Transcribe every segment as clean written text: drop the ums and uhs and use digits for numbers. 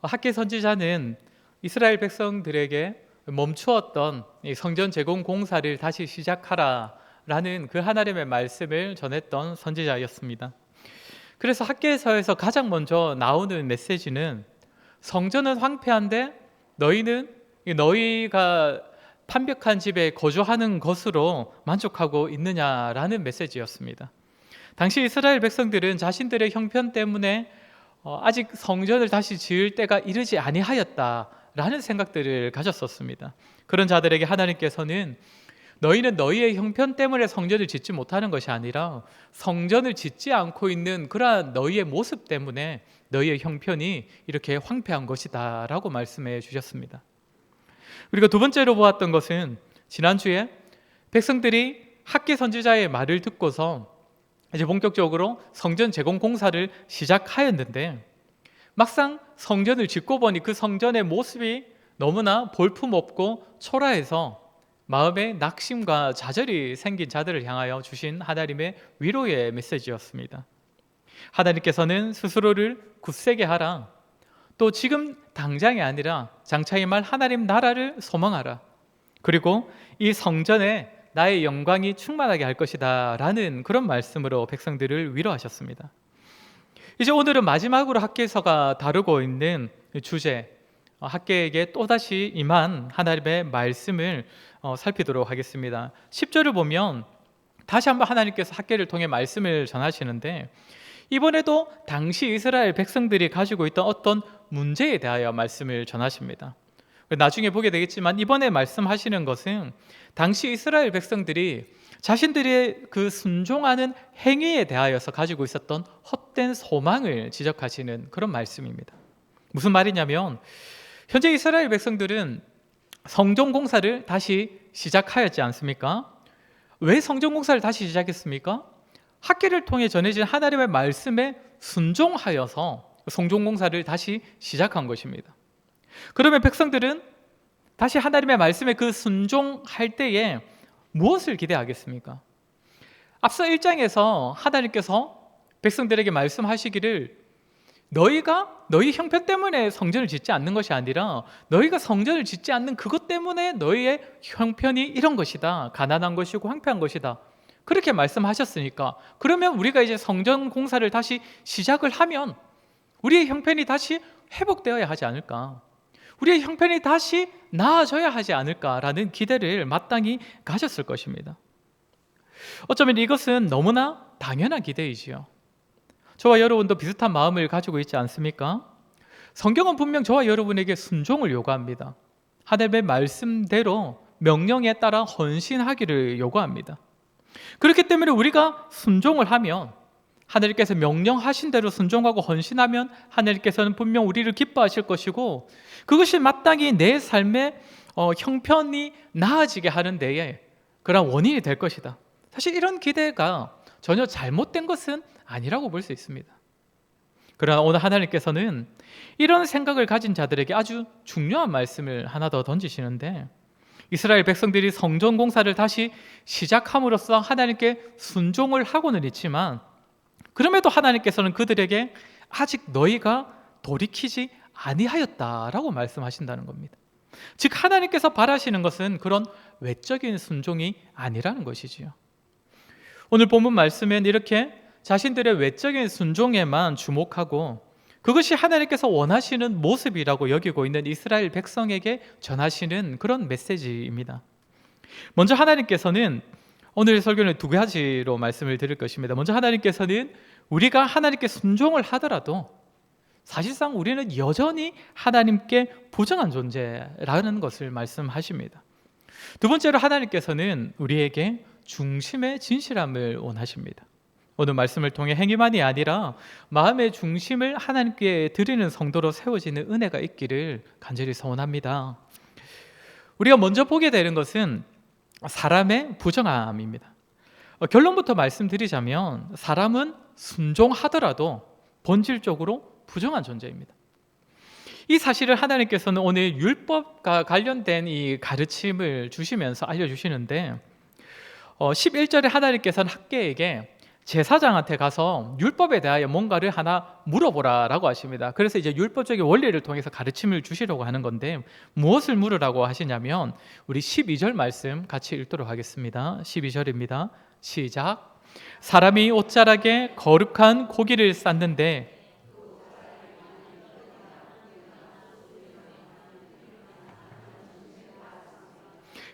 학개 선지자는 이스라엘 백성들에게 멈추었던 이 성전 재건 공사를 다시 시작하라라는 그 하나님의 말씀을 전했던 선지자였습니다. 그래서 학개서에서 가장 먼저 나오는 메시지는 성전은 황폐한데 너희가 판벽한 집에 거주하는 것으로 만족하고 있느냐라는 메시지였습니다. 당시 이스라엘 백성들은 자신들의 형편 때문에 아직 성전을 다시 지을 때가 이르지 아니하였다라는 생각들을 가졌었습니다. 그런 자들에게 하나님께서는 너희는 너희의 형편 때문에 성전을 짓지 못하는 것이 아니라 성전을 짓지 않고 있는 그러한 너희의 모습 때문에 너희의 형편이 이렇게 황폐한 것이다 라고 말씀해 주셨습니다. 우리가 두 번째로 보았던 것은 지난주에 백성들이 학개 선지자의 말을 듣고서 이제 본격적으로 성전 재건 공사를 시작하였는데 막상 성전을 짓고 보니 그 성전의 모습이 너무나 볼품없고 초라해서 마음에 낙심과 좌절이 생긴 자들을 향하여 주신 하나님의 위로의 메시지였습니다. 하나님께서는 스스로를 굳세게 하라, 또 지금 당장이 아니라 장차의 말 하나님 나라를 소망하라, 그리고 이 성전에 나의 영광이 충만하게 할 것이다 라는 그런 말씀으로 백성들을 위로하셨습니다. 이제 오늘은 마지막으로 학개서가 다루고 있는 주제, 학개에게 또다시 임한 하나님의 말씀을 살피도록 하겠습니다. 10절을 보면 다시 한번 하나님께서 학개를 통해 말씀을 전하시는데 이번에도 당시 이스라엘 백성들이 가지고 있던 어떤 문제에 대하여 말씀을 전하십니다. 나중에 보게 되겠지만 이번에 말씀하시는 것은 당시 이스라엘 백성들이 자신들의 그 순종하는 행위에 대하여서 가지고 있었던 헛된 소망을 지적하시는 그런 말씀입니다. 무슨 말이냐면 현재 이스라엘 백성들은 성전 공사를 다시 시작하였지 않습니까? 왜 성전 공사를 다시 시작했습니까? 학개를 통해 전해진 하나님의 말씀에 순종하여서 성전 공사를 다시 시작한 것입니다. 그러면 백성들은 다시 하나님의 말씀에 그 순종할 때에 무엇을 기대하겠습니까? 앞서 1장에서 하나님께서 백성들에게 말씀하시기를 너희가 너희 형편 때문에 성전을 짓지 않는 것이 아니라 너희가 성전을 짓지 않는 그것 때문에 너희의 형편이 이런 것이다, 가난한 것이고 황폐한 것이다, 그렇게 말씀하셨으니까 그러면 우리가 이제 성전 공사를 다시 시작을 하면 우리의 형편이 다시 회복되어야 하지 않을까, 우리의 형편이 다시 나아져야 하지 않을까라는 기대를 마땅히 가졌을 것입니다. 어쩌면 이것은 너무나 당연한 기대이지요. 저와 여러분도 비슷한 마음을 가지고 있지 않습니까? 성경은 분명 저와 여러분에게 순종을 요구합니다. 하나님의 말씀대로 명령에 따라 헌신하기를 요구합니다. 그렇기 때문에 우리가 순종을 하면, 하나님께서 명령하신 대로 순종하고 헌신하면 하나님께서는 분명 우리를 기뻐하실 것이고 그것이 마땅히 내 삶의 형편이 나아지게 하는 데에 그런 원인이 될 것이다. 사실 이런 기대가 전혀 잘못된 것은 아니라고 볼 수 있습니다. 그러나 오늘 하나님께서는 이런 생각을 가진 자들에게 아주 중요한 말씀을 하나 더 던지시는데 이스라엘 백성들이 성전 공사를 다시 시작함으로써 하나님께 순종을 하고는 있지만 그럼에도 하나님께서는 그들에게 아직 너희가 돌이키지 아니하였다라고 말씀하신다는 겁니다. 즉 하나님께서 바라시는 것은 그런 외적인 순종이 아니라는 것이지요. 오늘 본문 말씀엔 이렇게 자신들의 외적인 순종에만 주목하고 그것이 하나님께서 원하시는 모습이라고 여기고 있는 이스라엘 백성에게 전하시는 그런 메시지입니다. 먼저 하나님께서는 오늘 설교는 두 가지로 말씀을 드릴 것입니다. 먼저 하나님께서는 우리가 하나님께 순종을 하더라도 사실상 우리는 여전히 하나님께 부정한 존재라는 것을 말씀하십니다. 두 번째로 하나님께서는 우리에게 중심의 진실함을 원하십니다. 오늘 말씀을 통해 행위만이 아니라 마음의 중심을 하나님께 드리는 성도로 세워지는 은혜가 있기를 간절히 소원합니다. 우리가 먼저 보게 되는 것은 사람의 부정함입니다. 결론부터 말씀드리자면 사람은 순종하더라도 본질적으로 부정한 존재입니다. 이 사실을 하나님께서는 오늘 율법과 관련된 이 가르침을 주시면서 알려주시는데 11절에 하나님께서는 학개에게 제사장한테 가서 율법에 대하여 뭔가를 하나 물어보라라고 하십니다. 그래서 이제 율법적인 원리를 통해서 가르침을 주시려고 하는 건데 무엇을 물으라고 하시냐면 우리 12절 말씀 같이 읽도록 하겠습니다. 12절입니다. 시작. 사람이 옷자락에 거룩한 고기를 쌌는데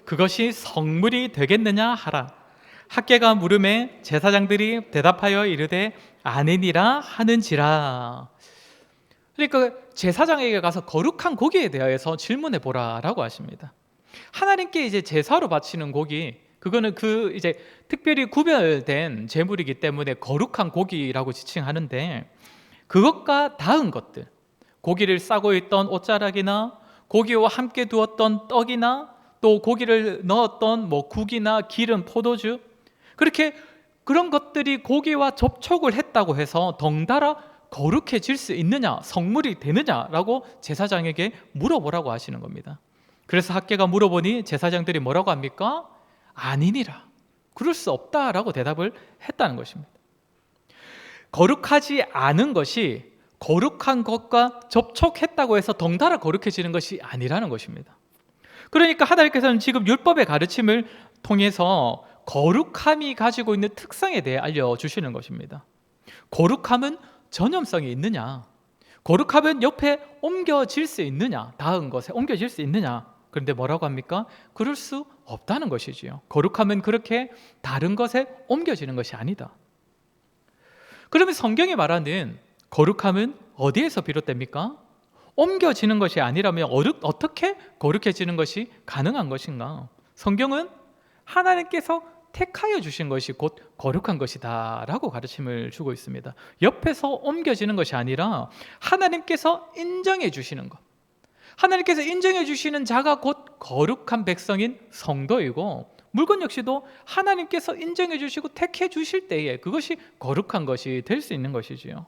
그것이 성물이 되겠느냐 하라. 학개가 물음에 제사장들이 대답하여 이르되 아니니라 하는지라. 그러니까 제사장에게 가서 거룩한 고기에 대하여서 질문해 보라라고 하십니다. 하나님께 이제 제사로 바치는 고기, 그거는 그 이제 특별히 구별된 제물이기 때문에 거룩한 고기라고 지칭하는데 그것과 닿은 것들, 고기를 싸고 있던 옷자락이나 고기와 함께 두었던 떡이나 또 고기를 넣었던 국이나 기름, 포도주, 그렇게 그런 것들이 고기와 접촉을 했다고 해서 덩달아 거룩해질 수 있느냐, 성물이 되느냐라고 제사장에게 물어보라고 하시는 겁니다. 그래서 학개가 물어보니 제사장들이 뭐라고 합니까? 아니니라, 그럴 수 없다라고 대답을 했다는 것입니다. 거룩하지 않은 것이 거룩한 것과 접촉했다고 해서 덩달아 거룩해지는 것이 아니라는 것입니다. 그러니까 하나님께서는 지금 율법의 가르침을 통해서 거룩함이 가지고 있는 특성에 대해 알려주시는 것입니다. 거룩함은 전염성이 있느냐, 거룩함은 옆에 옮겨질 수 있느냐, 닿은 것에 옮겨질 수 있느냐. 그런데 뭐라고 합니까? 그럴 수 없다는 것이지요. 거룩함은 그렇게 다른 것에 옮겨지는 것이 아니다. 그러면 성경이 말하는 거룩함은 어디에서 비롯됩니까? 옮겨지는 것이 아니라면 어떻게 거룩해지는 것이 가능한 것인가? 성경은 하나님께서 택하여 주신 것이 곧 거룩한 것이다 라고 가르침을 주고 있습니다. 옆에서 옮겨지는 것이 아니라 하나님께서 인정해 주시는 것, 하나님께서 인정해 주시는 자가 곧 거룩한 백성인 성도이고, 물건 역시도 하나님께서 인정해 주시고 택해 주실 때에 그것이 거룩한 것이 될 수 있는 것이지요.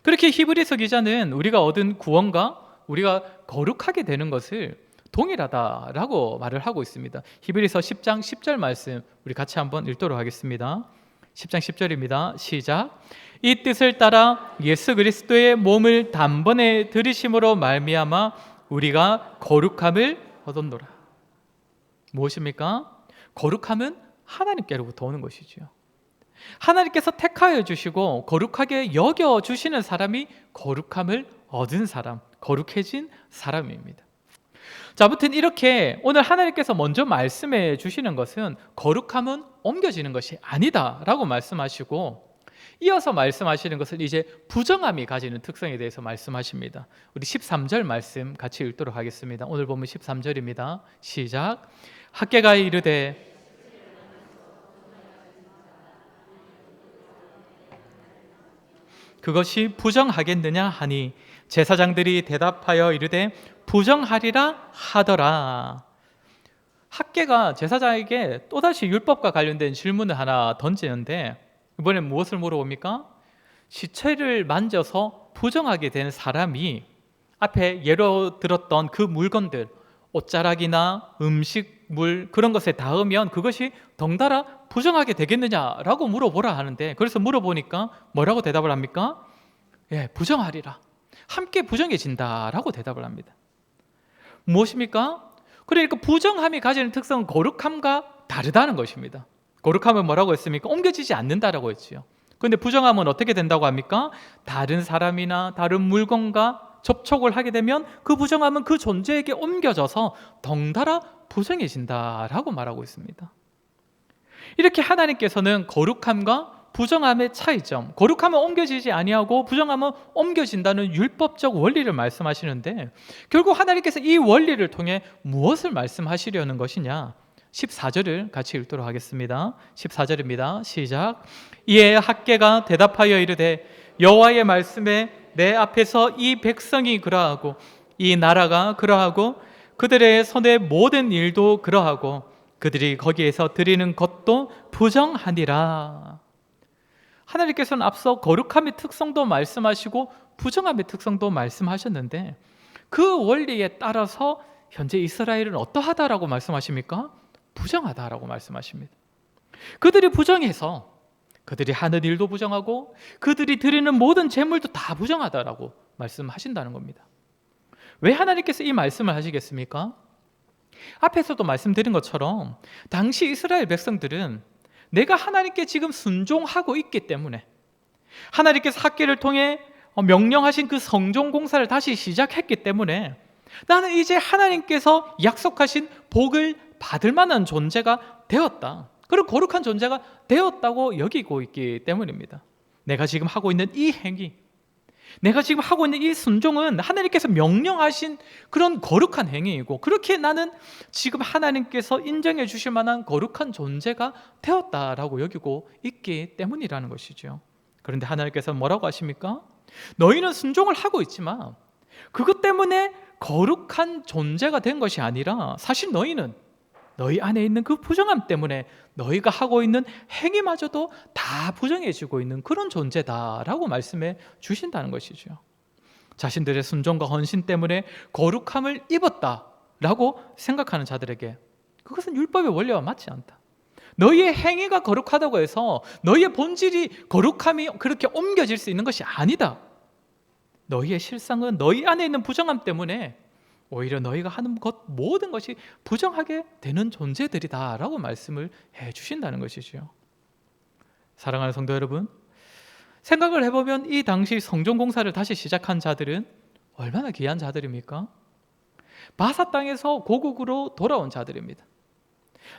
그렇게 히브리서 기자는 우리가 얻은 구원과 우리가 거룩하게 되는 것을 동일하다라고 말을 하고 있습니다. 히브리서 10장 10절 말씀 우리 같이 한번 읽도록 하겠습니다. 10장 10절입니다. 시작. 이 뜻을 따라 예수 그리스도의 몸을 단번에 들이심으로 말미암아 우리가 거룩함을 얻었노라. 무엇입니까? 거룩함은 하나님께로부터 오는 것이지요. 하나님께서 택하여 주시고 거룩하게 여겨 주시는 사람이 거룩함을 얻은 사람, 거룩해진 사람입니다. 자, 아무튼 이렇게 오늘 하나님께서 먼저 말씀해 주시는 것은 거룩함은 옮겨지는 것이 아니다라고 말씀하시고, 이어서 말씀하시는 것은 이제 부정함이 가지는 특성에 대해서 말씀하십니다. 우리 13절 말씀 같이 읽도록 하겠습니다. 오늘 보면 13절입니다. 시작. 학개가 이르되 그것이 부정하겠느냐 하니 제사장들이 대답하여 이르되 부정하리라 하더라. 학개가 제사장에게 또다시 율법과 관련된 질문을 하나 던지는데 이번엔 무엇을 물어봅니까? 시체를 만져서 부정하게 된 사람이 앞에 예로 들었던 그 물건들, 옷자락이나 음식물 그런 것에 닿으면 그것이 덩달아 부정하게 되겠느냐라고 물어보라 하는데, 그래서 물어보니까 뭐라고 대답을 합니까? 예, 부정하리라, 함께 부정해진다라고 대답을 합니다. 무엇입니까? 그러니까 부정함이 가지는 특성은 거룩함과 다르다는 것입니다. 거룩함은 뭐라고 했습니까? 옮겨지지 않는다라고 했지요. 그런데 부정함은 어떻게 된다고 합니까? 다른 사람이나 다른 물건과 접촉을 하게 되면 그 부정함은 그 존재에게 옮겨져서 덩달아 부정해진다라고 말하고 있습니다. 이렇게 하나님께서는 거룩함과 부정함의 차이점, 거룩함은 옮겨지지 아니하고 부정함은 옮겨진다는 율법적 원리를 말씀하시는데, 결국 하나님께서 이 원리를 통해 무엇을 말씀하시려는 것이냐? 14절을 같이 읽도록 하겠습니다. 14절입니다. 시작. 이에 학개가 대답하여 이르되 여호와의 말씀에 내 앞에서 이 백성이 그러하고 이 나라가 그러하고 그들의 손의 모든 일도 그러하고 그들이 거기에서 드리는 것도 부정하니라. 하나님께서는 앞서 거룩함의 특성도 말씀하시고 부정함의 특성도 말씀하셨는데 그 원리에 따라서 현재 이스라엘은 어떠하다라고 말씀하십니까? 부정하다라고 말씀하십니다. 그들이 부정해서 그들이 하는 일도 부정하고 그들이 드리는 모든 재물도 다 부정하다라고 말씀하신다는 겁니다. 왜 하나님께서 이 말씀을 하시겠습니까? 앞에서도 말씀드린 것처럼 당시 이스라엘 백성들은 내가 하나님께 지금 순종하고 있기 때문에, 하나님께서 학계를 통해 명령하신 그 성전 공사를 다시 시작했기 때문에 나는 이제 하나님께서 약속하신 복을 받을 만한 존재가 되었다, 그리고 거룩한 존재가 되었다고 여기고 있기 때문입니다. 내가 지금 하고 있는 이 행위, 내가 지금 하고 있는 이 순종은 하나님께서 명령하신 그런 거룩한 행위이고, 그렇게 나는 지금 하나님께서 인정해 주실 만한 거룩한 존재가 되었다라고 여기고 있기 때문이라는 것이죠. 그런데 하나님께서 뭐라고 하십니까? 너희는 순종을 하고 있지만 그것 때문에 거룩한 존재가 된 것이 아니라 사실 너희는 너희 안에 있는 그 부정함 때문에 너희가 하고 있는 행위마저도 다 부정해지고 있는 그런 존재다라고 말씀해 주신다는 것이죠. 자신들의 순종과 헌신 때문에 거룩함을 입었다라고 생각하는 자들에게 그것은 율법의 원리와 맞지 않다. 너희의 행위가 거룩하다고 해서 너희의 본질이 거룩함이 그렇게 옮겨질 수 있는 것이 아니다. 너희의 실상은 너희 안에 있는 부정함 때문에 오히려 너희가 하는 것 모든 것이 부정하게 되는 존재들이다라고 말씀을 해주신다는 것이죠. 사랑하는 성도 여러분, 생각을 해보면 이 당시 성전 공사를 다시 시작한 자들은 얼마나 귀한 자들입니까? 바사 땅에서 고국으로 돌아온 자들입니다.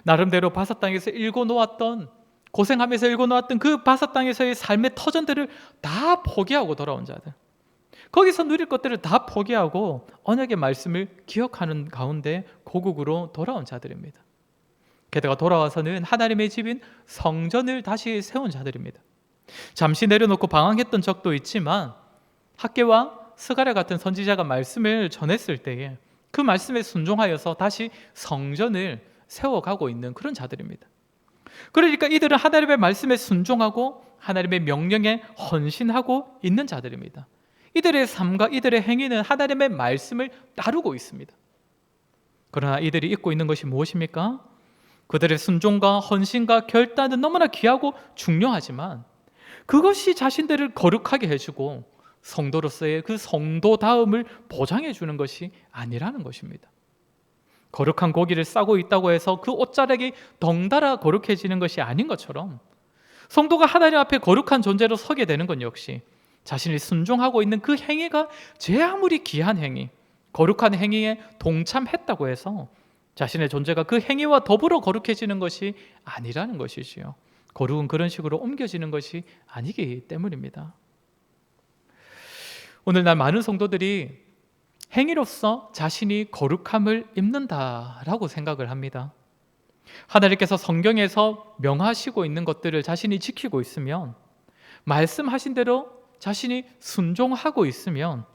나름대로 바사 땅에서 일궈 놓았던, 고생하면서 일궈 놓았던 그 바사 땅에서의 삶의 터전들을 다 포기하고 돌아온 자들, 거기서 누릴 것들을 다 포기하고 언약의 말씀을 기억하는 가운데 고국으로 돌아온 자들입니다. 게다가 돌아와서는 하나님의 집인 성전을 다시 세운 자들입니다. 잠시 내려놓고 방황했던 적도 있지만 학개와 스가랴 같은 선지자가 말씀을 전했을 때에 그 말씀에 순종하여서 다시 성전을 세워가고 있는 그런 자들입니다. 그러니까 이들은 하나님의 말씀에 순종하고 하나님의 명령에 헌신하고 있는 자들입니다. 이들의 삶과 이들의 행위는 하나님의 말씀을 따르고 있습니다. 그러나 이들이 잊고 있는 것이 무엇입니까? 그들의 순종과 헌신과 결단은 너무나 귀하고 중요하지만 그것이 자신들을 거룩하게 해주고 성도로서의 그 성도다움을 보장해 주는 것이 아니라는 것입니다. 거룩한 고기를 싸고 있다고 해서 그 옷자락이 덩달아 거룩해지는 것이 아닌 것처럼 성도가 하나님 앞에 거룩한 존재로 서게 되는 건 역시 자신이 순종하고 있는 그 행위가 제 아무리 귀한 행위, 거룩한 행위에 동참했다고 해서 자신의 존재가 그 행위와 더불어 거룩해지는 것이 아니라는 것이지요. 거룩은 그런 식으로 옮겨지는 것이 아니기 때문입니다. 오늘날 많은 성도들이 행위로서 자신이 거룩함을 입는다라고 생각을 합니다. 하나님께서 성경에서 명하시고 있는 것들을 자신이 지키고 있으면, 말씀하신 대로 자신이 순종하고 있으면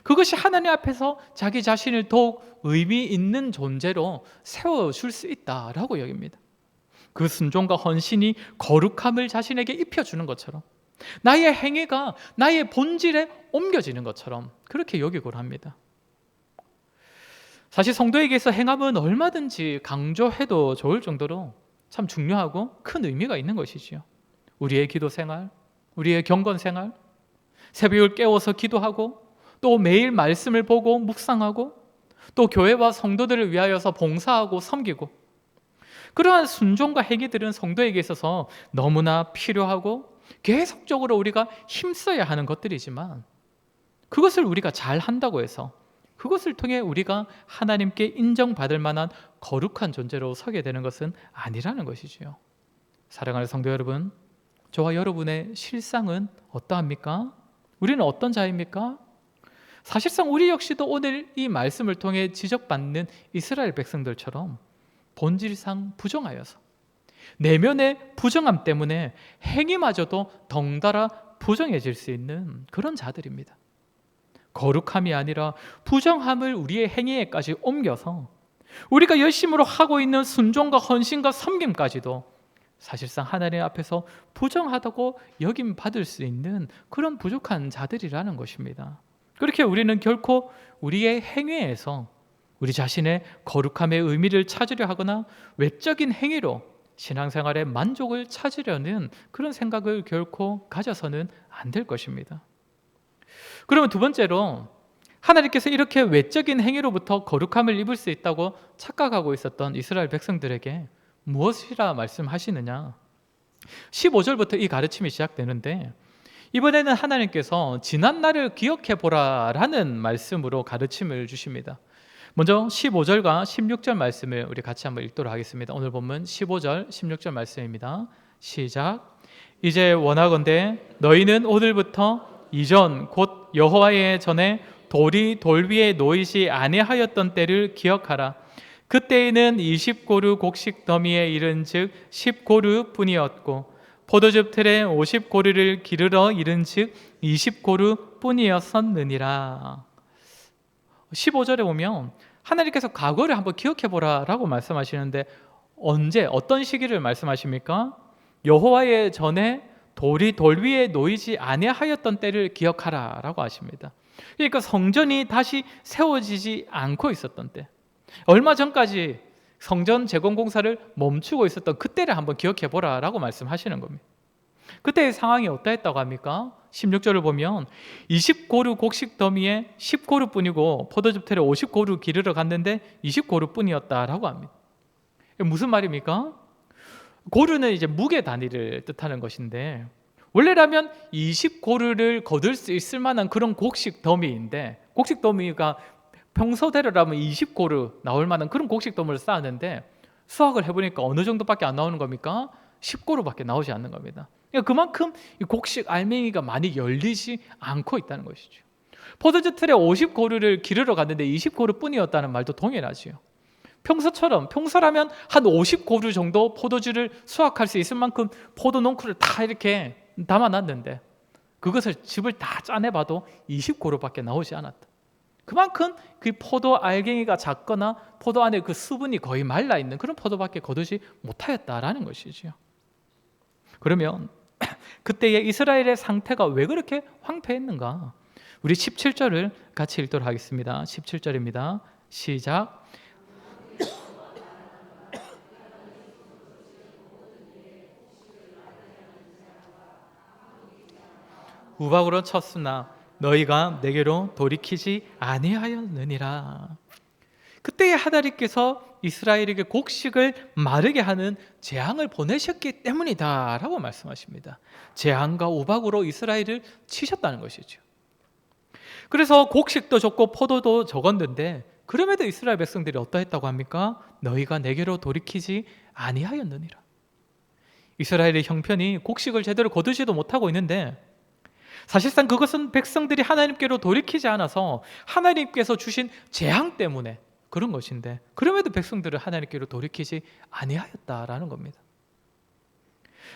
그것이 하나님 앞에서 자기 자신을 더욱 의미 있는 존재로 세워줄 수 있다라고 여깁니다. 그 순종과 헌신이 거룩함을 자신에게 입혀주는 것처럼, 나의 행위가 나의 본질에 옮겨지는 것처럼 그렇게 여기곤 합니다. 사실 성도에게서 행함은 얼마든지 강조해도 좋을 정도로 참 중요하고 큰 의미가 있는 것이지요. 우리의 기도 생활, 우리의 경건 생활, 새벽을 깨워서 기도하고 또 매일 말씀을 보고 묵상하고 또 교회와 성도들을 위하여서 봉사하고 섬기고, 그러한 순종과 행위들은 성도에게 있어서 너무나 필요하고 계속적으로 우리가 힘써야 하는 것들이지만, 그것을 우리가 잘 한다고 해서 그것을 통해 우리가 하나님께 인정받을 만한 거룩한 존재로 서게 되는 것은 아니라는 것이지요. 사랑하는 성도 여러분, 저와 여러분의 실상은 어떠합니까? 우리는 어떤 자입니까? 사실상 우리 역시도 오늘 이 말씀을 통해 지적받는 이스라엘 백성들처럼 본질상 부정하여서 내면의 부정함 때문에 행위마저도 덩달아 부정해질 수 있는 그런 자들입니다. 거룩함이 아니라 부정함을 우리의 행위에까지 옮겨서 우리가 열심으로 하고 있는 순종과 헌신과 섬김까지도 사실상 하나님 앞에서 부정하다고 여김받을 수 있는 그런 부족한 자들이라는 것입니다. 그렇게 우리는 결코 우리의 행위에서 우리 자신의 거룩함의 의미를 찾으려 하거나 외적인 행위로 신앙생활의 만족을 찾으려는 그런 생각을 결코 가져서는 안 될 것입니다. 그러면 두 번째로, 하나님께서 이렇게 외적인 행위로부터 거룩함을 입을 수 있다고 착각하고 있었던 이스라엘 백성들에게 무엇이라 말씀하시느냐? 15절부터 이 가르침이 시작되는데, 이번에는 하나님께서 지난 날을 기억해 보라라는 말씀으로 가르침을 주십니다. 먼저 15절과 16절 말씀을 우리 같이 한번 읽도록 하겠습니다. 오늘 본문 15절, 16절 말씀입니다. 시작. 이제 원하건대 너희는 오늘부터 이전 곧 여호와의 전에 돌이 돌 위에 놓이지 아니하였던 때를 기억하라. 그때에는 20고루 곡식 더미에 이른즉 10고루 뿐이었고 포도즙 틀에 50고루를 기르러 이른즉 20고루 뿐이었었느니라. 15절에 보면 하나님께서 과거를 한번 기억해 보라라고 말씀하시는데, 언제 어떤 시기를 말씀하십니까? 여호와의 전에 돌이 돌 위에 놓이지 아니하였던 때를 기억하라라고 하십니다. 그러니까 성전이 다시 세워지지 않고 있었던 때, 얼마 전까지 성전 재건 공사를 멈추고 있었던 그때를 한번 기억해 보라라고 말씀하시는 겁니다. 그때의 상황이 어떠했다고 합니까? 16절을 보면 20고루 곡식 더미에 10고루 뿐이고 포도즙 틀에 50고루 기르러 갔는데 20고루 뿐이었다라고 합니다. 무슨 말입니까? 고루는 이제 무게 단위를 뜻하는 것인데, 원래라면 20고루를 거둘 수 있을 만한 그런 곡식 더미인데, 곡식 더미가 평소대로라면 20고루 나올 만한 그런 곡식 더미를 쌓았는데 수확을 해보니까 어느 정도밖에 안 나오는 겁니까? 10고루밖에 나오지 않는 겁니다. 그러니까 그만큼 이 곡식 알맹이가 많이 열리지 않고 있다는 것이죠. 포도즙 틀에 50고루를 기르러 갔는데 20고루 뿐이었다는 말도 동일하지요. 평소라면 한 50고루 정도 포도주를 수확할 수 있을 만큼 포도 농쿨을 다 이렇게 담아놨는데 그것을 즙을 다 짜내봐도 20고루밖에 나오지 않았다. 그만큼 그 포도 알갱이가 작거나 포도 안에 그 수분이 거의 말라있는 그런 포도밖에 거두지 못하였다라는 것이죠. 그러면 그때의 이스라엘의 상태가 왜 그렇게 황폐했는가? 우리 17절을 같이 읽도록 하겠습니다. 17절입니다. 시작. 우박으로 쳤으나 너희가 내게로 돌이키지 아니하였느니라. 그때에 하나님께서 이스라엘에게 곡식을 마르게 하는 재앙을 보내셨기 때문이다 라고 말씀하십니다. 재앙과 우박으로 이스라엘을 치셨다는 것이죠. 그래서 곡식도 적고 포도도 적었는데 그럼에도 이스라엘 백성들이 어떠했다고 합니까? 너희가 내게로 돌이키지 아니하였느니라. 이스라엘의 형편이 곡식을 제대로 거두지도 못하고 있는데, 사실상 그것은 백성들이 하나님께로 돌이키지 않아서 하나님께서 주신 재앙 때문에 그런 것인데, 그럼에도 백성들은 하나님께로 돌이키지 아니하였다라는 겁니다.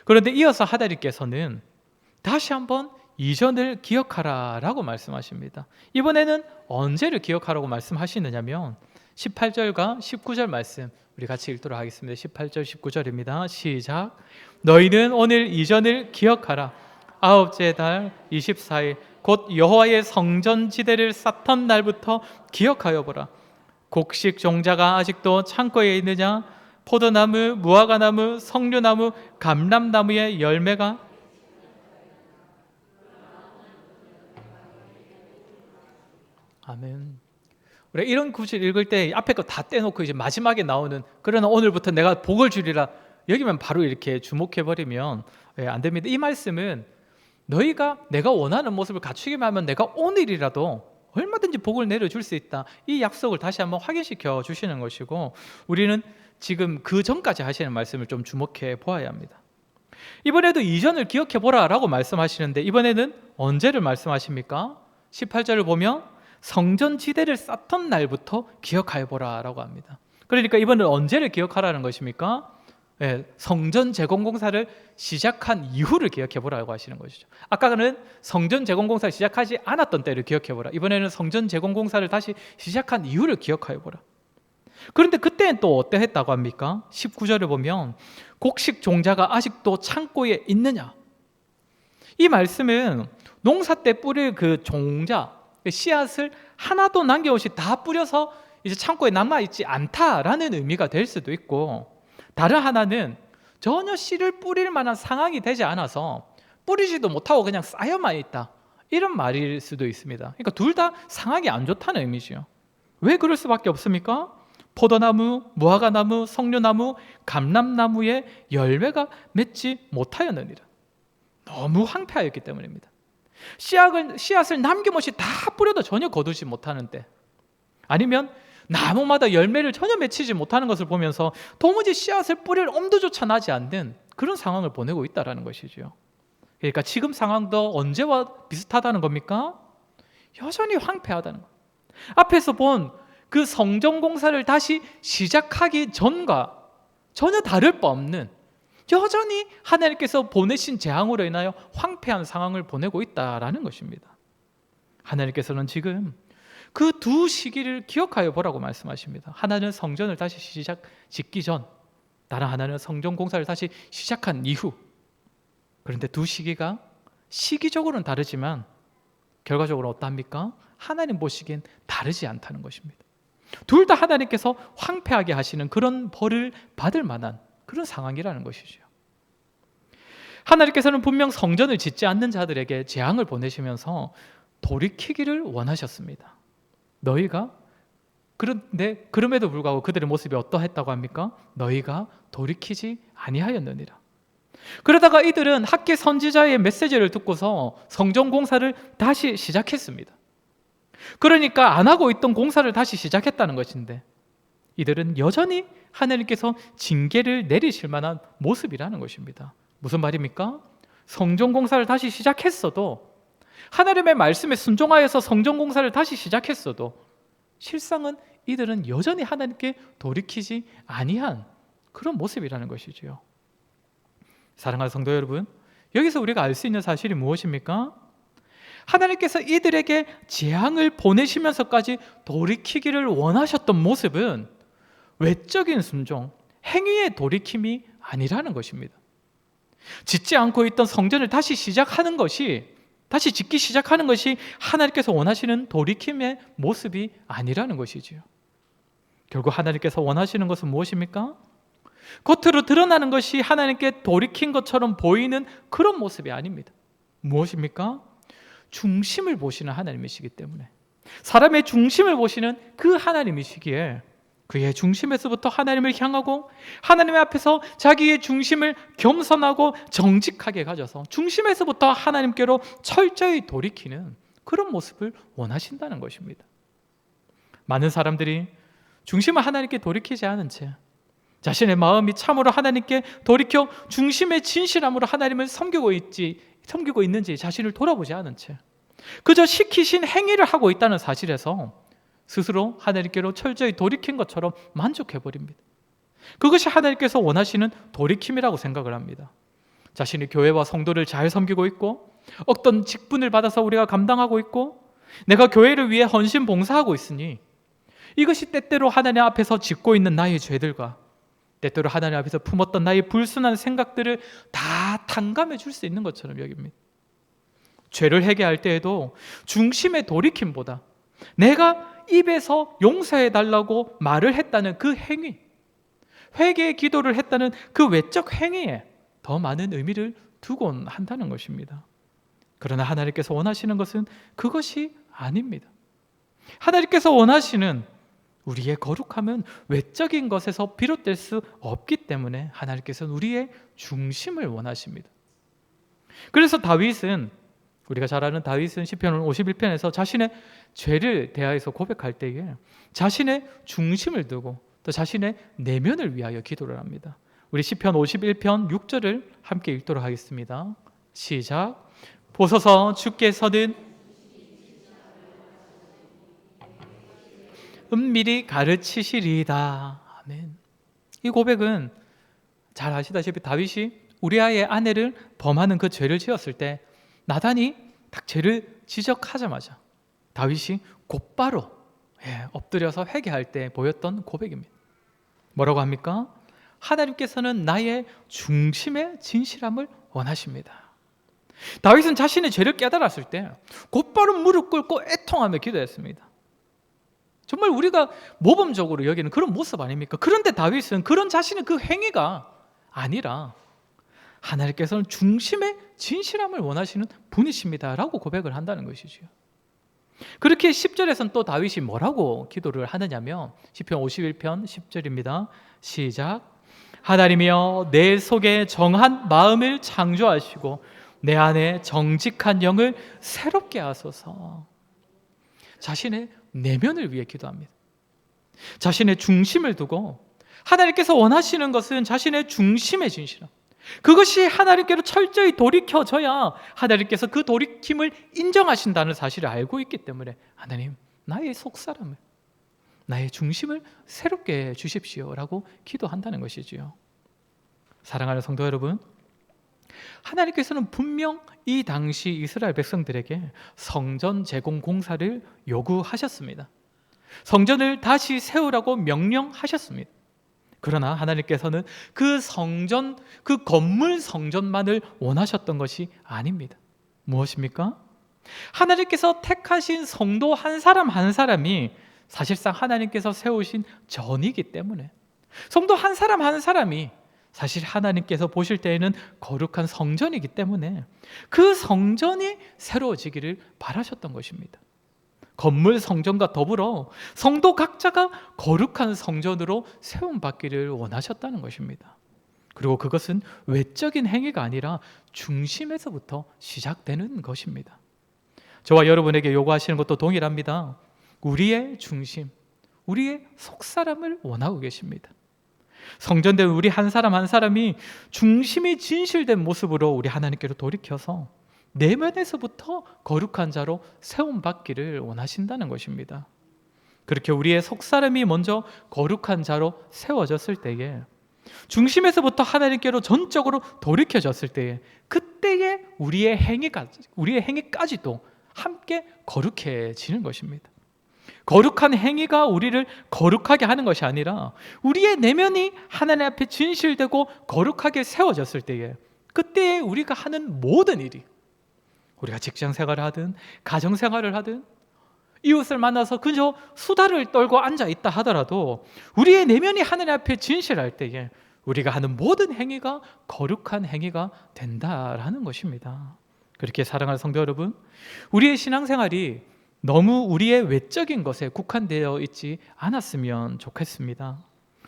그런데 이어서 하나님께서는 다시 한번 이전을 기억하라라고 말씀하십니다. 이번에는 언제를 기억하라고 말씀하시느냐면 18절과 19절 말씀 우리 같이 읽도록 하겠습니다. 18절 19절입니다. 시작. 너희는 오늘 이전을 기억하라. 아홉째 달 24일 곧 여호와의 성전지대를 쌓던 날부터 기억하여 보라. 곡식 종자가 아직도 창고에 있느냐? 포도나무, 무화과나무, 석류나무, 감람나무의 열매가 아멘. 우리 이런 구절 읽을 때 앞에 거 다 떼놓고 이제 마지막에 나오는 그러나 오늘부터 내가 복을 주리라, 여기만 바로 이렇게 주목해버리면 안 됩니다. 이 말씀은 너희가 내가 원하는 모습을 갖추기만 하면 내가 오늘이라도 얼마든지 복을 내려줄 수 있다, 이 약속을 다시 한번 확인시켜 주시는 것이고, 우리는 지금 그 전까지 하시는 말씀을 좀 주목해 보아야 합니다. 이번에도 이전을 기억해 보라 라고 말씀하시는데 이번에는 언제를 말씀하십니까? 18절을 보면 성전 지대를 쌓던 날부터 기억해 보라 라고 합니다. 그러니까 이번에는 언제를 기억하라는 것입니까? 성전 재건 공사를 시작한 이후를 기억해 보라고 하시는 것이죠. 아까는 성전 재건 공사를 시작하지 않았던 때를 기억해 보라, 이번에는 성전 재건 공사를 다시 시작한 이후를 기억해 보라. 그런데 그때는 또 어떠했다고 합니까? 19절을 보면 곡식 종자가 아직도 창고에 있느냐? 이 말씀은 농사 때 뿌릴 그 종자, 씨앗을 하나도 남김없이 다 뿌려서 이제 창고에 남아있지 않다라는 의미가 될 수도 있고, 다른 하나는 전혀 씨를 뿌릴 만한 상황이 되지 않아서 뿌리지도 못하고 그냥 쌓여만 있다, 이런 말일 수도 있습니다. 그러니까 둘 다 상황이 안 좋다는 의미죠. 왜 그럴 수밖에 없습니까? 포도나무, 무화과나무, 석류나무, 감람나무에 열매가 맺지 못하였느니라. 너무 황폐하였기 때문입니다. 씨앗을 남김없이 다 뿌려도 전혀 거두지 못하는 때, 아니면 나무마다 열매를 전혀 맺히지 못하는 것을 보면서 도무지 씨앗을 뿌릴 엄두조차 나지 않는 그런 상황을 보내고 있다는 것이죠. 그러니까 지금 상황도 언제와 비슷하다는 겁니까? 여전히 황폐하다는 것. 앞에서 본 그 성전공사를 다시 시작하기 전과 전혀 다를 바 없는, 여전히 하나님께서 보내신 재앙으로 인하여 황폐한 상황을 보내고 있다라는 것입니다. 하나님께서는 지금 그 두 시기를 기억하여 보라고 말씀하십니다. 하나는 성전을 다시 짓기 전, 다른 하나는 성전 공사를 다시 시작한 이후. 그런데 두 시기가 시기적으로는 다르지만 결과적으로 어떠합니까? 하나님 보시기엔 다르지 않다는 것입니다. 둘 다 하나님께서 황폐하게 하시는 그런 벌을 받을 만한 그런 상황이라는 것이죠. 하나님께서는 분명 성전을 짓지 않는 자들에게 재앙을 보내시면서 돌이키기를 원하셨습니다. 너희가, 그런데 그럼에도 불구하고 그들의 모습이 어떠했다고 합니까? 너희가 돌이키지 아니하였느니라. 그러다가 이들은 학개 선지자의 메시지를 듣고서 성전 공사를 다시 시작했습니다. 그러니까 안 하고 있던 공사를 다시 시작했다는 것인데, 이들은 여전히 하나님께서 징계를 내리실 만한 모습이라는 것입니다. 무슨 말입니까? 성전 공사를 다시 시작했어도, 하나님의 말씀에 순종하여서 성전 공사를 다시 시작했어도 실상은 이들은 여전히 하나님께 돌이키지 아니한 그런 모습이라는 것이지요. 사랑하는 성도 여러분, 여기서 우리가 알 수 있는 사실이 무엇입니까? 하나님께서 이들에게 재앙을 보내시면서까지 돌이키기를 원하셨던 모습은 외적인 순종, 행위의 돌이킴이 아니라는 것입니다. 짓지 않고 있던 성전을 다시 짓기 시작하는 것이 하나님께서 원하시는 돌이킴의 모습이 아니라는 것이지요. 결국 하나님께서 원하시는 것은 무엇입니까? 겉으로 드러나는 것이 하나님께 돌이킨 것처럼 보이는 그런 모습이 아닙니다. 무엇입니까? 중심을 보시는 하나님이시기 때문에, 사람의 중심을 보시는 그 하나님이시기에 그의 중심에서부터 하나님을 향하고 하나님의 앞에서 자기의 중심을 겸손하고 정직하게 가져서 중심에서부터 하나님께로 철저히 돌이키는 그런 모습을 원하신다는 것입니다. 많은 사람들이 중심을 하나님께 돌이키지 않은 채 자신의 마음이 참으로 하나님께 돌이켜 중심의 진실함으로 하나님을 섬기고 있는지 자신을 돌아보지 않은 채 그저 시키신 행위를 하고 있다는 사실에서 스스로 하나님께로 철저히 돌이킨 것처럼 만족해버립니다. 그것이 하나님께서 원하시는 돌이킴이라고 생각을 합니다. 자신의 교회와 성도를 잘 섬기고 있고, 어떤 직분을 받아서 우리가 감당하고 있고, 내가 교회를 위해 헌신 봉사하고 있으니 이것이 때때로 하나님 앞에서 짓고 있는 나의 죄들과 때때로 하나님 앞에서 품었던 나의 불순한 생각들을 다 탕감해 줄 수 있는 것처럼 여깁니다. 죄를 회개할 때에도 중심의 돌이킴보다 내가 입에서 용서해 달라고 말을 했다는 그 행위, 회개의 기도를 했다는 그 외적 행위에 더 많은 의미를 두곤 한다는 것입니다. 그러나 하나님께서 원하시는 것은 그것이 아닙니다. 하나님께서 원하시는 우리의 거룩함은 외적인 것에서 비롯될 수 없기 때문에 하나님께서는 우리의 중심을 원하십니다. 그래서 다윗은, 우리가 잘 아는 다윗은 시편 51편에서 자신의 죄를 대하여서 고백할 때에 자신의 중심을 두고 또 자신의 내면을 위하여 기도를 합니다. 우리 시편 51편 6절을 함께 읽도록 하겠습니다. 시작. 보소서, 주께서는 은밀히 가르치시리이다. 아멘. 이 고백은 잘 아시다시피 다윗이 우리아의 아내를 범하는 그 죄를 지었을 때 나단이 딱 죄를 지적하자마자 다윗이 곧바로 엎드려서 회개할 때 보였던 고백입니다. 뭐라고 합니까? 하나님께서는 나의 중심의 진실함을 원하십니다. 다윗은 자신의 죄를 깨달았을 때 곧바로 무릎 꿇고 애통하며 기도했습니다. 정말 우리가 모범적으로 여기는 그런 모습 아닙니까? 그런데 다윗은 그런 자신의 그 행위가 아니라 하나님께서는 중심의 진실함을 원하시는 분이십니다라고 고백을 한다는 것이죠. 그렇게 10절에서는 또 다윗이 뭐라고 기도를 하느냐면 시편 51편 10절입니다. 시작. 하나님이여 내 속에 정한 마음을 창조하시고 내 안에 정직한 영을 새롭게 하소서. 자신의 내면을 위해 기도합니다. 자신의 중심을 두고 하나님께서 원하시는 것은 자신의 중심의 진실함, 그것이 하나님께로 철저히 돌이켜져야 하나님께서 그 돌이킴을 인정하신다는 사실을 알고 있기 때문에 하나님, 나의 속사람을, 나의 중심을 새롭게 주십시오라고 기도한다는 것이지요. 사랑하는 성도 여러분, 하나님께서는 분명 이 당시 이스라엘 백성들에게 성전 제공 공사를 요구하셨습니다. 성전을 다시 세우라고 명령하셨습니다. 그러나 하나님께서는 그 성전, 그 건물 성전만을 원하셨던 것이 아닙니다. 무엇입니까? 하나님께서 택하신 성도 한 사람 한 사람이 사실상 하나님께서 세우신 전이기 때문에, 성도 한 사람 한 사람이 사실 하나님께서 보실 때에는 거룩한 성전이기 때문에 그 성전이 새로워지기를 바라셨던 것입니다. 건물 성전과 더불어 성도 각자가 거룩한 성전으로 세움받기를 원하셨다는 것입니다. 그리고 그것은 외적인 행위가 아니라 중심에서부터 시작되는 것입니다. 저와 여러분에게 요구하시는 것도 동일합니다. 우리의 중심, 우리의 속사람을 원하고 계십니다. 성전된 우리 한 사람 한 사람이 중심이 진실된 모습으로 우리 하나님께로 돌이켜서 내면에서부터 거룩한 자로 세움받기를 원하신다는 것입니다. 그렇게 우리의 속사람이 먼저 거룩한 자로 세워졌을 때에, 중심에서부터 하나님께로 전적으로 돌이켜졌을 때에, 그때에 우리의 행위까지도 함께 거룩해지는 것입니다. 거룩한 행위가 우리를 거룩하게 하는 것이 아니라 우리의 내면이 하나님 앞에 진실되고 거룩하게 세워졌을 때에, 그때에 우리가 하는 모든 일이, 우리가 직장 생활을 하든 가정 생활을 하든 이웃을 만나서 그저 수다를 떨고 앉아 있다 하더라도 우리의 내면이 하나님 앞에 진실할 때에 우리가 하는 모든 행위가 거룩한 행위가 된다라는 것입니다. 그렇게 사랑하는 성도 여러분, 우리의 신앙생활이 너무 우리의 외적인 것에 국한되어 있지 않았으면 좋겠습니다.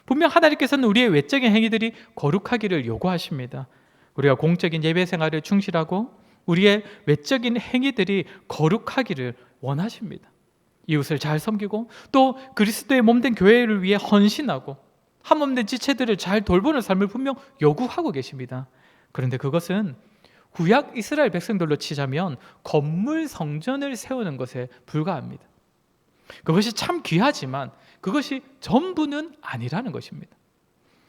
분명 하나님께서는 우리의 외적인 행위들이 거룩하기를 요구하십니다. 우리가 공적인 예배 생활을 충실하고 우리의 외적인 행위들이 거룩하기를 원하십니다. 이웃을 잘 섬기고 또 그리스도의 몸된 교회를 위해 헌신하고 한몸된 지체들을 잘 돌보는 삶을 분명 요구하고 계십니다. 그런데 그것은 구약 이스라엘 백성들로 치자면 건물 성전을 세우는 것에 불과합니다. 그것이 참 귀하지만 그것이 전부는 아니라는 것입니다.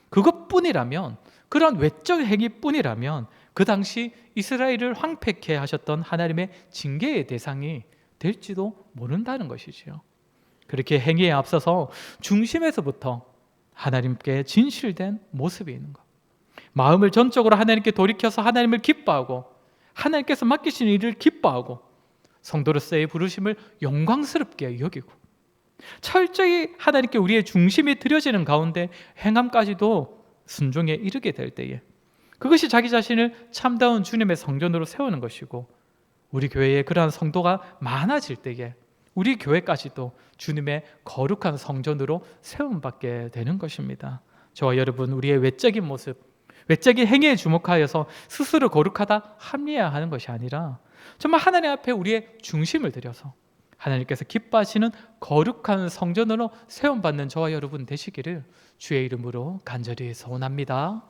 그것뿐이라면, 그런 외적 행위뿐이라면 그 당시 이스라엘을 황폐케 하셨던 하나님의 징계의 대상이 될지도 모른다는 것이지요. 그렇게 행위에 앞서서 중심에서부터 하나님께 진실된 모습이 있는 것, 마음을 전적으로 하나님께 돌이켜서 하나님을 기뻐하고 하나님께서 맡기신 일을 기뻐하고 성도로서의 부르심을 영광스럽게 여기고 철저히 하나님께 우리의 중심이 드려지는 가운데 행함까지도 순종에 이르게 될 때에, 그것이 자기 자신을 참다운 주님의 성전으로 세우는 것이고, 우리 교회에 그러한 성도가 많아질 때에 우리 교회까지도 주님의 거룩한 성전으로 세움받게 되는 것입니다. 저와 여러분, 우리의 외적인 모습, 외적인 행위에 주목하여서 스스로 거룩하다 합리화하는 것이 아니라 정말 하나님 앞에 우리의 중심을 들여서 하나님께서 기뻐하시는 거룩한 성전으로 세움받는 저와 여러분 되시기를 주의 이름으로 간절히 소원합니다.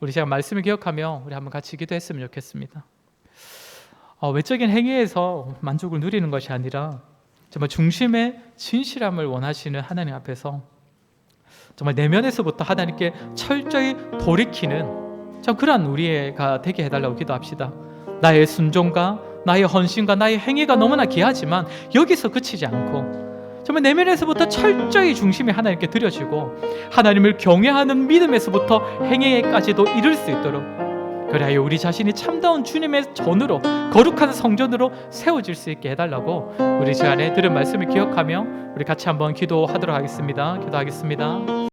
우리 제가 말씀을 기억하며 우리 한번 같이 기도했으면 좋겠습니다. 외적인 행위에서 만족을 누리는 것이 아니라 정말 중심의 진실함을 원하시는 하나님 앞에서 정말 내면에서부터 하나님께 철저히 돌이키는 참 그러한 우리가 되게 해달라고 기도합시다. 나의 순종과 나의 헌신과 나의 행위가 너무나 귀하지만 여기서 그치지 않고 정말 내면에서부터 철저히 중심이 하나님께 드려지고 하나님을 경외하는 믿음에서부터 행위에까지도 이룰 수 있도록, 그래야 우리 자신이 참다운 주님의 전으로 거룩한 성전으로 세워질 수 있게 해달라고 우리 시간에 들은 말씀을 기억하며 우리 같이 한번 기도하도록 하겠습니다. 기도하겠습니다.